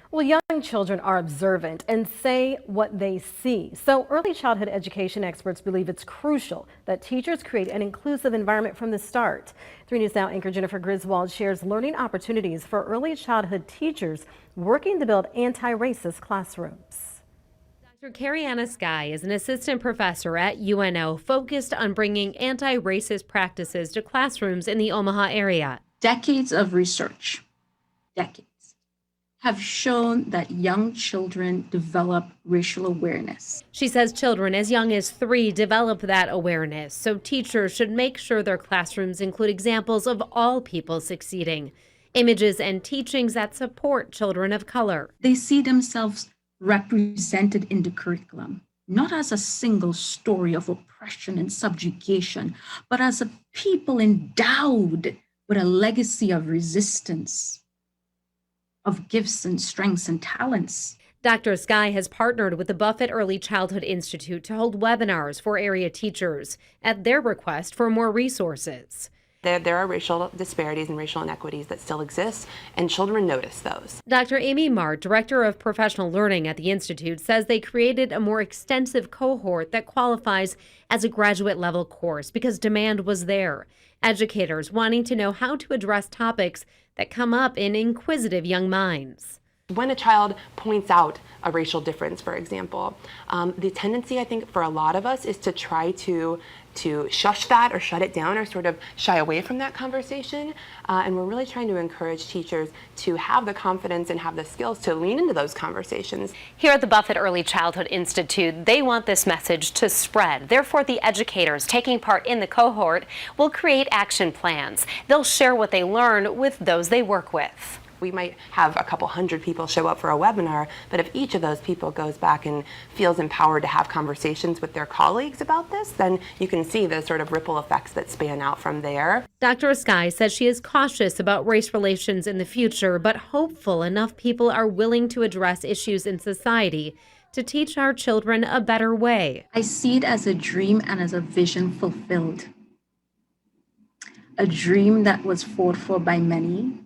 Well, young children are observant and say what they see. So early childhood education experts believe it's crucial that teachers create an inclusive environment from the start. 3 News Now anchor Jennifer Griswold shares learning opportunities for early childhood teachers working to build anti-racist classrooms. Dr. KERRY-ANN is an assistant professor at UNO focused on bringing anti-racist practices to classrooms in the Omaha area. Decades of research, have shown that young children develop racial awareness. She says children as young as 3 develop that awareness, so teachers should make sure their classrooms include examples of all people succeeding, images and teachings that support children of color. They see themselves represented in the curriculum, not as a single story of oppression and subjugation, but as a people endowed with a legacy of resistance, of gifts and strengths and talents. Dr. Sky has partnered with the Buffett Early Childhood Institute to hold webinars for area teachers at their request for more resources. There are racial disparities and racial inequities that still exist, and children notice those. Dr. MART, Director of Professional Learning at the Institute, says they created a more extensive cohort that qualifies as a graduate-level course because demand was there. Educators wanting to know how to address topics that come up in inquisitive young minds. When a child points out a racial difference, for example, the tendency, I think, for a lot of us is to try to shush that or shut it down or sort of shy away from that conversation. And we're really trying to encourage teachers to have the confidence and have the skills to lean into those conversations. Here at the Buffett Early Childhood Institute, they want this message to spread. Therefore, the educators taking part in the cohort will create action plans. They'll share what they learn with those they work with. We might have a couple hundred people show up for a webinar, but if each of those people goes back and feels empowered to have conversations with their colleagues about this, then you can see the sort of ripple effects that span out from there. Dr. Sky says she is cautious about race relations in the future, but hopeful enough people are willing to address issues in society to teach our children a better way. I see it as a dream and as a vision fulfilled. A dream that was fought for by many.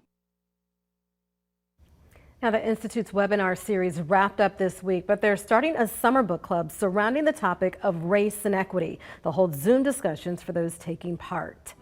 Now, the Institute's webinar series wrapped up this week, but they're starting a summer book club surrounding the topic of race and equity. They'll hold Zoom discussions for those taking part.